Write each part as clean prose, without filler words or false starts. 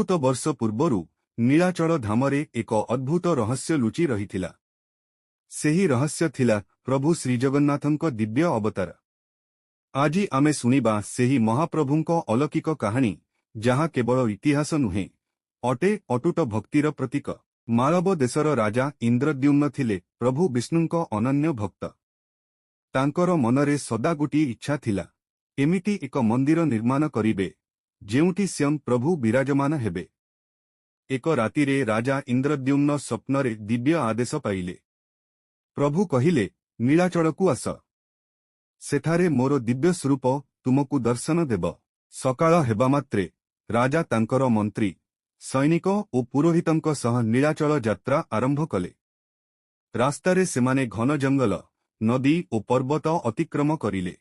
बहुत वर्ष पूर्वरु नीलाचल धामरे एक अद्भुत रहस्य लुचि रहिथिला। सेही रहस्य थिला प्रभु श्रीजगन्नाथंको दिव्य अवतार। आजी आमे सुनिबा सेही महाप्रभुंको अलौकिक कहानी, जहाँ केवल इतिहास नुहे अटे अटूट भक्तिर प्रतीक। मालव देशर राजा इंद्रद्युम्न थिले प्रभु विष्णुंको अनन्य भक्त। तांकर मनरे सदा गोटी इच्छा थिला, एमिति एक मंदिर निर्माण करिबे जेउठी स्वयं प्रभु विराजमान हेबे। एक रातिरे राजा इंद्रद्युम्न स्वप्नरे दिव्य आदेश पाइले। प्रभु कहिले, नीलाचलकु आस, सेठारे मोर दिव्य स्वरूप तुमकु दर्शन देब। सकाळ हेबा मात्रे राजा तांकर मंत्री, सैनिक ओ पुरोहितंक सह नीलाचल यात्रा आरंभ कले। रास्तारे सेमाने घन जंगल, नदी ओ पर्वत अतिक्रम करिले।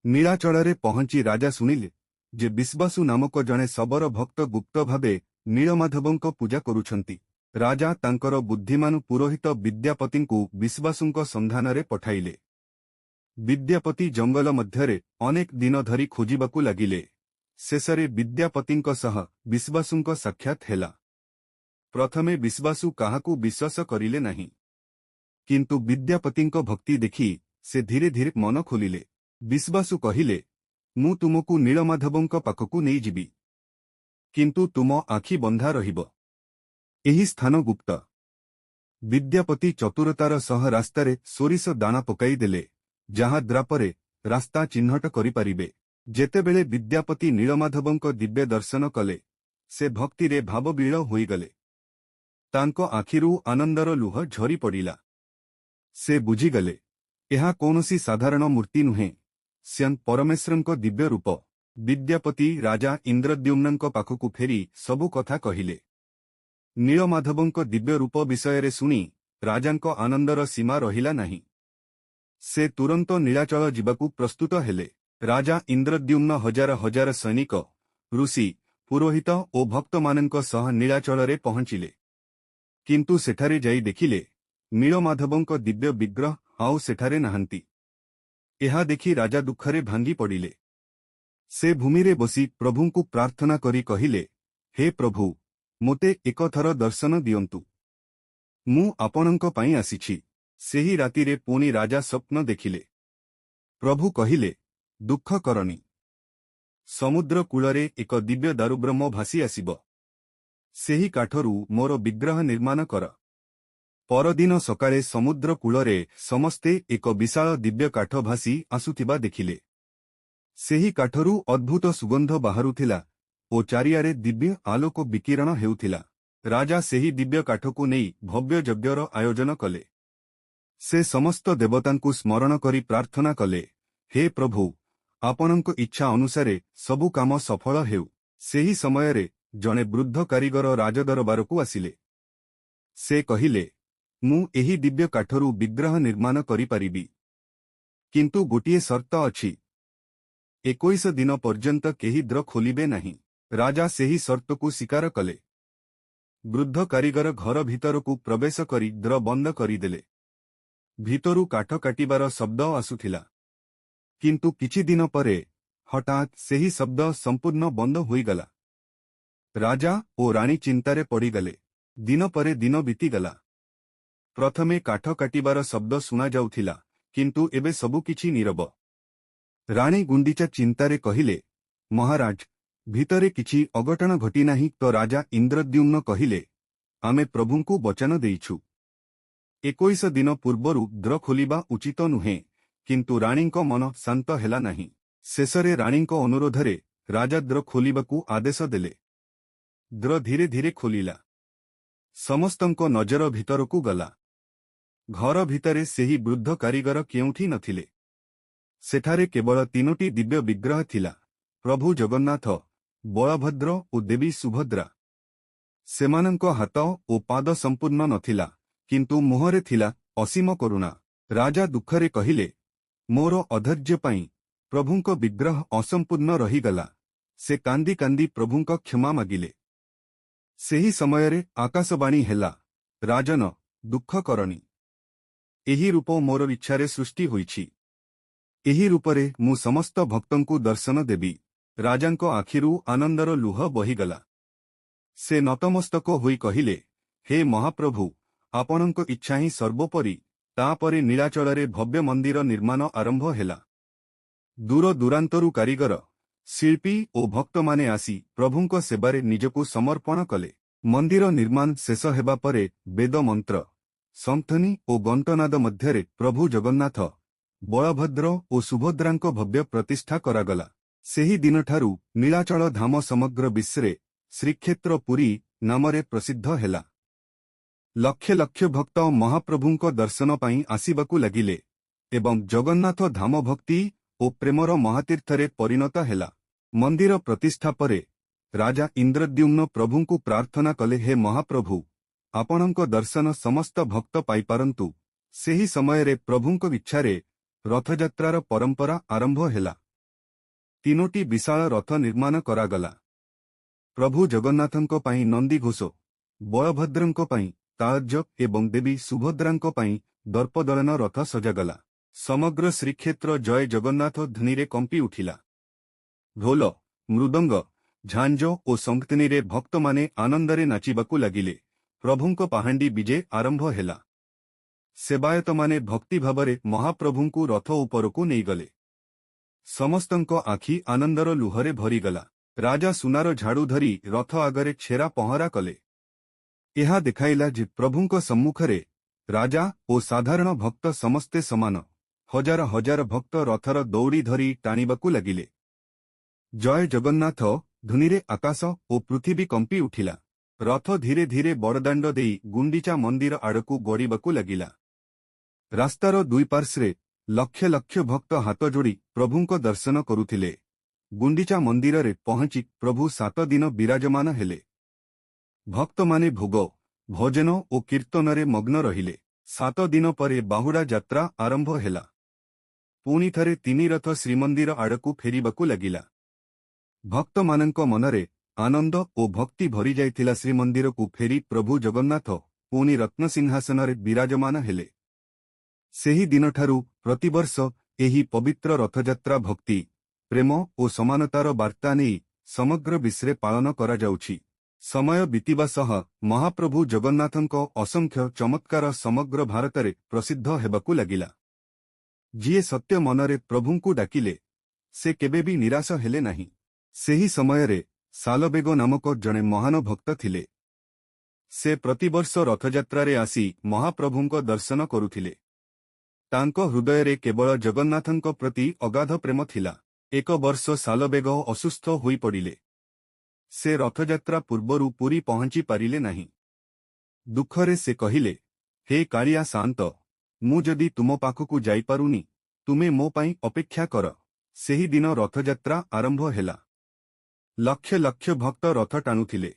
नीलाचलरे पहुंची राजा सुनिले जे विश्वासु नामक जणे सबर भक्त गुप्त भावे नीलमाधवंक पूजा करुछंती। राजा तांकर बुद्धिमान पुरोहित विद्यापतिंकु विश्वासुंक संधानरे पठाइले। विद्यापति जंगल मध्यरे अनेक दिन धरी खोजिबाकु लागिले। शेषरे विद्यापतिंक सह विश्वासुंक साक्षात हेला। प्रथमे विश्वासु काहाकु विश्वास करिले नहीं, किंतु विद्यापतिंक भक्ति देखि से धीरे धीरे मन खोलिले। विश्वासु कहिले, मु तुमकु नीलमाधवंक पाखकु नहीं जिबी, किंतु तुम आखि बंधा रहिब। एही स्थान गुप्त। विद्यापति चतुरतार सह रास्तारे सोरिष दाना पकाई देले, जहाँ द्रापरे रास्ता चिन्हट करि पारिबे। जेतेबेले विद्यापति नीलमाधवंक दिव्य दर्शन कले, से भक्तिरे भावविल होइगले। तांको आखिरु आनंदर लुह झरी पड़िला। से बुझीगले, एहा कोनोसी साधारण मूर्ति नुहे, स्वयं परमेश्वरंको दिव्य रूप। विद्यापति राजा इंद्रद्युम्नंक पाखकु फेरी सबु कथा कहिले। नीलमाधवंक दिव्य रूप विषୟରେ सुनी राजांको आनंदर सीमा रहिला नहीं। से तुरंत नीलाचल जिबाकु प्रस्तुत हेले। राजा इंद्रद्युम्न हजार हजार सैनिक, ऋषि, पुरोहित ओ भक्तमानंक सह नीलाचलरे पहुंचिले। किंतु सेठारे जाई देखिले, नीलमाधवंक दिव्य विग्रह आउ सेठारे नाहंती। एहा देखि राजा दुखरे भांगी पड़िले। से भूमिरे बसी प्रभुंकु प्रार्थना करी कहिले, हे प्रभु, मोते एक थर दर्शन दियंतु, मु आपणंक पाई आसीछि। सेही रातिरे पुणी राजा स्वप्न देखिले। प्रभु कहिले, दुख करनी, समुद्र कूलरे एक दिव्य दारुब्रह्म भासी आसिब। सेही काठरू मोर विग्रह निर्माण कर। परदिन सकाळे समुद्र कूलरे समस्ते एक विशाल दिव्य काठ भासी आसुथिबा देखिले। सेही काठरू अद्भुत सुगंध बाहरुथिला ओ चारियारे दिव्य आलोक विकिरण हेउथिला। राजा सेही दिव्य काठकु नेई भव्य यज्ञर आयोजन कले। से समस्त देवतांकु स्मरण करी प्रार्थना कले, हे प्रभु, आपणंक इच्छा अनुसारे सबु काम सफल हेउ। सेही समयरे जणे वृद्ध कारीगर राजदरबारकु आसिले। से कहिले, मु एही दिव्य काठरू विग्रह निर्माण करि पारिबी, किंतु गोटिए शर्त अछि, 21 दिन पर्यंत केही द्र खोलिबे नहीं। राजा सेही शर्तकु स्वीकार कले। वृद्ध कारीगर घर भितरकु प्रवेश करी द्र बंद करिदेले। भितरु काठ काटिबार शब्द आसुथिला, किंतु किछि दिन परे हठात सेही शब्द संपूर्ण बंद होइगला। राजा ओ राणी चिंतारे पड़ीगले। दिन परे दिन बीतीगला। प्रथमे काठ काटिबार शब्द सुना जाउथिला, किंतु एबे सबु किछि नीरव। राणी गुंडीचा चिंतारे कहिले, महाराज, भितरे किछि अघटन घटी नाही तो राजा इंद्रद्युम्न कहिले, आमे प्रभुंकु वचन देइछु। 21 दिन पूर्वरु द्र खोलिबा उचित नुहे, किंतु राणींको मन शांत हेला नहीं। शेषरे राणींको अनुरोधरे राजा द्र खोलिबाकु आदेश देले। द्र धीरे धीरे खोलिला। समस्तंको नजर भितरकु गला। घर भितरे सेही वृद्ध कारीगर केउठी नथिले। सेठारे केवल 3टी दिव्य विग्रह थिला, प्रभु जगन्नाथ, बलभद्र ओ देवी सुभद्रा। सेमानंको हाथ ओ पाद संपूर्ण नथिला, किंतु मुहरे थिला असीम करुणा। राजा दुखरे कहिले, मोर अधैर्य पाई प्रभुंको विग्रह असंपूर्ण रहीगला। से कांदी कांदी प्रभुंको क्षमा मागिले। सेही समयरे आकाशवाणी हेला, राजन, दुख करनी, एही रूप मोर इच्छारे सृष्टि होईछि। एही रूपरे मु समस्त भक्तंकु दर्शन देबी। राजांको आखिरु आनंदर लुह बहीगला। से नतमस्तक होई कहिले, हे महाप्रभु, आपणक इच्छा ही सर्वोपरि। तापरे नीलाचलरे भव्य मंदिर निर्माण आरंभ हेला। दूर दूरांतरु कारीगर, शिल्पी और भक्त माने आसी प्रभुंक सेवारे निजकु समर्पण कले। मंदिर निर्माण शेष हेबा परे वेद मंत्र, संथनी और गंटनाद मध्यरे प्रभु जगन्नाथ, बलभद्र और सुभद्रांक भव्य प्रतिष्ठा करागला। सेही दिनठारु नीलाचल धाम समग्र विश्वरे श्रीक्षेत्र पुरी नामरे प्रसिद्ध हेला। लक्ष लक्ष भक्त महाप्रभुंक दर्शन पाई आसिबाकु लागिले एवं जगन्नाथ धाम भक्ति और प्रेमर महातीर्थरे परिणत हेला। मंदिर प्रतिष्ठा परे राजा इंद्रद्युम्न प्रभुंकु प्रार्थना कले, हे महाप्रभु, आपणक दर्शन समस्त भक्त पाई पारंतु। सेही समयरे प्रभुंक इच्छारे रथयात्रार परंपरा आरंभ हेला। तीनोटी विशाल रथ निर्माण करागला। प्रभु जगन्नाथंक पाई नंदीघोष, बलभद्रंक पाई तालज्य एवं देवी सुभद्रांक पाई दर्पदलन रथ सजागला। समग्र श्रीक्षेत्र जय जगन्नाथ ध्वनिरे कंपी उठिला। ढोल, मृदंग, झांझ और संकीर्तनीरे भक्त माने आनंदरे नाचिबाकु लागिले। प्रभुंक पहांडी विजे आरंभ हेला। सेवायत माने भक्ति भावरे महाप्रभुंकु रथ उपरकु नेइगले। समस्तंक आखि आनंदर लुहरे भरीगला। राजा सुनार झाड़ू धरी रथ आगरे छेरा पहरा कले। यह देखाइला जे प्रभुंक सम्मुखरे राजा और साधारण भक्त समस्ते समान। हजार हजार भक्त रथर दौड़ी धरी टाणिबाकु लागिले। जय जगन्नाथ ध्वनिरे आकाश और पृथ्वी कंपी उठिला। रथ धीरे धीरे बड़दाण्ड देई गुंडीचा मंदिर आड़कु गड़िबाकु लागिला। रास्तार दुई पार्श्वे लक्ष लक्ष भक्त हाथ जोड़ी प्रभुंक दर्शन करुथिले। गुंडीचा मंदिर पहुंची प्रभु 7 दिन विराजमान हेले। भक्त माने भोग, भोजन और कीर्तन मग्न रहिले। 7 दिन परे बाहुड़ा यात्रा आरंभ हेला। पुणी थरे 3 रथ श्रीमंदिर आड़कु फेरिबाकु लागिला। भक्त मानंक मनरे आनंद और भक्ति भरी जाइथिला। श्रीमंदिर को फेरी प्रभु जगन्नाथ पुणी रत्नसिंहासन विराजमान हेले। सेही दिनठारु प्रतिवर्ष एही पवित्र रथयात्रा भक्ति, प्रेम और समानतार वार्ता नहीं समग्र विश्वरे पालन करा जाउछि। समय बीतिबा सह महाप्रभु जगन्नाथंक असंख्य चमत्कार समग्र भारतरे प्रसिद्ध हेबाकु लागिला। जिए सत्य मनरे प्रभुंकु डाकिले से केबे भी निराश हेले नहीं। सेही समयरे सालबेग नामक जणे महान भक्त थिले। से प्रतिवर्ष रथयात्रारे आसी महाप्रभुंक दर्शन करुथिले। तांको हृदयरे केवल जगन्नाथंक प्रति अगाध प्रेम थिला। एक वर्ष सालबेग असुस्थ होई पड़िले। से रथयात्रा पूर्वरु पुरी पहुंची पारिले नहीं। दुखरे से कहिले, हे कालिया शांत, मु जदि तुम पाखकु जाई पारुनी, तुमे मो पाई अपेक्षा कर। सेही दिन रथयात्रा आरंभ हेला। लक्ष लक्ष भक्त रथ टाणुथिले।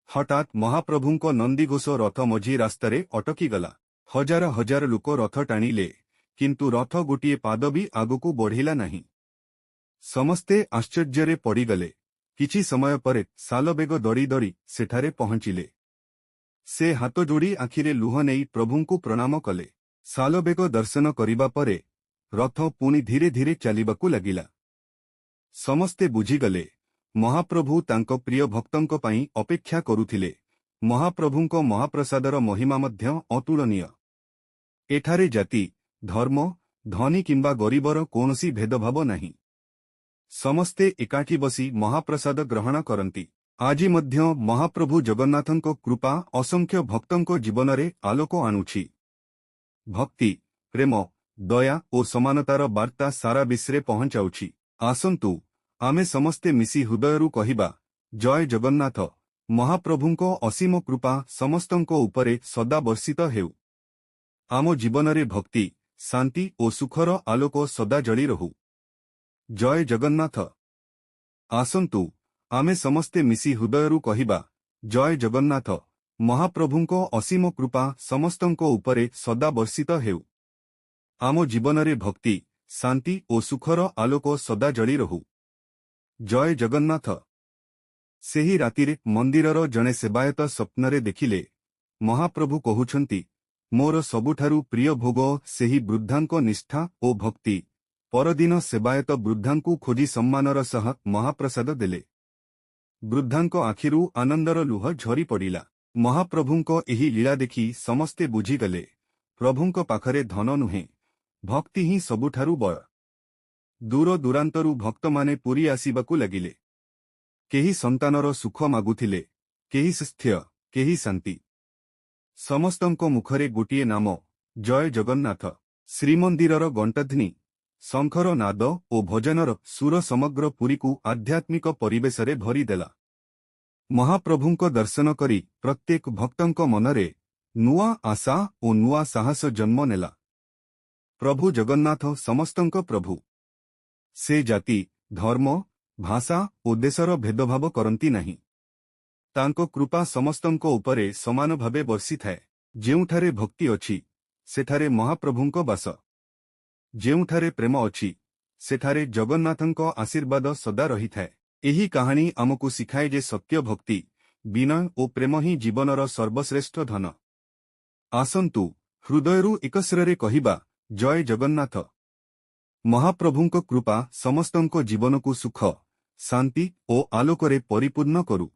हठात महाप्रभुंक नंदीघोष रथ मझी रास्तारे अटकी गला। हजार हजार लोक रथ टाणिले, किंतु रथ गोटिए पाद भी आगकु बढ़िला नहीं। समस्ते आश्चर्यरे पड़ीगले। किछि समय परे सालबेग दड़ी दड़ी सेठारे पहुंचिले। से हाथ जोड़ी आखिरे लुह नेई प्रभुंकु प्रणाम कले। सालबेग दर्शन करिबा परे रथ पुणी धीरे धीरे चलिबाकु लागिला। समस्ते बुझीगले महाप्रभु तांको प्रिय भक्तंक पाई अपेक्षा करुथिले। महाप्रभुंक महाप्रसादर महिमा मध्य अतुलनीय। एठारे जाति, धर्म, धनी किंबा गरीबर कोनसी भेदभाव नहीं। समस्ते एकाठी बसी महाप्रसाद ग्रहण करती। आजि मध्य महाप्रभु जगन्नाथंक कृपा असंख्य भक्तंक जीवनरे आलोक आणुछि। भक्ति, प्रेम, दया और समानतार वार्ता सारा विश्वरे पहुंचाउछि। आसंतु आमे समस्ते मिसी हृदयरु कहिबा, जय जगन्नाथ। महाप्रभुंक असीम कृपा समस्तंको उपरे सदा वर्षित हेउ। आमो जीवनरे भक्ति, शांति और सुखर आलोक सदा जड़ी रहु। जय जगन्नाथ। आसंतु आमे समस्ते मिसी हृदयरु कहिबा, जय जगन्नाथ। महाप्रभुंको असीम कृपा समस्तंको उपरे सदा वर्षित हेउ। आमो जीवनरे भक्ति, शांति और सुखर आलोक सदा जड़ी रहु। जय जगन्नाथ। सेही रातिरे मंदिरर जणे सेवायत स्वप्नरे देखिले महाप्रभु कहुछंती, मोर सबुठारु प्रिय भोग सेही वृद्धांको निष्ठा ओ भक्ति। परदिन सेवायत वृद्धांकु खोजी सम्मानर सह महाप्रसाद देले। ବୃଦ୍ଧାଙ୍କ ଆଖିରୁ ଆନନ୍ଦର ଲୁହ ଝରି ପଡ଼ିଲା। ମହାପ୍ରଭୁଙ୍କ ଏହି ଲୀଳା ଦେଖି ସମସ୍ତେ ବୁଝିଗଲେ, ପ୍ରଭୁଙ୍କ ପାଖରେ ଧନ ନୁହେଁ, ଭକ୍ତି ହିଁ ସବୁଠାରୁ ବଡ଼। ଦୂର ଦୂରାନ୍ତରୁ ଭକ୍ତମାନେ ପୁରୀ ଆସିବାକୁ ଲାଗିଲେ। କେହି ସନ୍ତାନର ସୁଖ ମାଗୁଥିଲେ, କେହି ସ୍ୱାସ୍ଥ୍ୟ, କେହି ଶାନ୍ତି। ସମସ୍ତଙ୍କ ମୁଖରେ ଗୋଟିଏ ନାମ, ଜୟ ଜଗନ୍ନାଥ। ଶ୍ରୀମନ୍ଦିରର ଘଣ୍ଟାଧ୍ୱନି, ଶଙ୍ଖର ନାଦ ଓ ଭଜନର ସୁର ସମଗ୍ର ପୁରୀକୁ ଆଧ୍ୟାତ୍ମିକ ପରିବେଶରେ ଭରିଦେଲା। ମହାପ୍ରଭୁଙ୍କ ଦର୍ଶନ କରି ପ୍ରତ୍ୟେକ ଭକ୍ତଙ୍କ ମନରେ ନୂଆ ଆଶା ଓ ନୂଆ ସାହସ ଜନ୍ମ ନେଲା। ପ୍ରଭୁ ଜଗନ୍ନାଥ ସମସ୍ତଙ୍କ ପ୍ରଭୁ। ସେ ଜାତି, ଧର୍ମ, ଭାଷା ଓ ଦେଶର ଭେଦଭାବ କରନ୍ତି ନାହିଁ। ତାଙ୍କ କୃପା ସମସ୍ତଙ୍କ ଉପରେ ସମାନ ଭାବେ ବର୍ଷିଥାଏ। ଯେଉଁଠାରେ ଭକ୍ତି ଅଛି, ସେଠାରେ ମହାପ୍ରଭୁଙ୍କ ବାସ। ଯେଉଁଠାରେ ପ୍ରେମ ଅଛି, ସେଠାରେ ଜଗନ୍ନାଥଙ୍କ ଆଶୀର୍ବାଦ ସଦା ରହିଥାଏ। ଏହି କାହାଣୀ ଆମକୁ ଶିଖାଏ ଯେ ସତ୍ୟ ଭକ୍ତି, ବିନୟ ଓ ପ୍ରେମ ହିଁ ଜୀବନର ସର୍ବଶ୍ରେଷ୍ଠ ଧନ। ଆସନ୍ତୁ, ହୃଦୟରୁ ଏକସ୍ୱରରେ କହିବା, ଜୟ ଜଗନ୍ନାଥ। ମହାପ୍ରଭୁଙ୍କ କୃପା ସମସ୍ତଙ୍କ ଜୀବନକୁ ସୁଖ, ଶାନ୍ତି ଓ ଆଲୋକରେ ପରିପୂର୍ଣ୍ଣ କରୁ।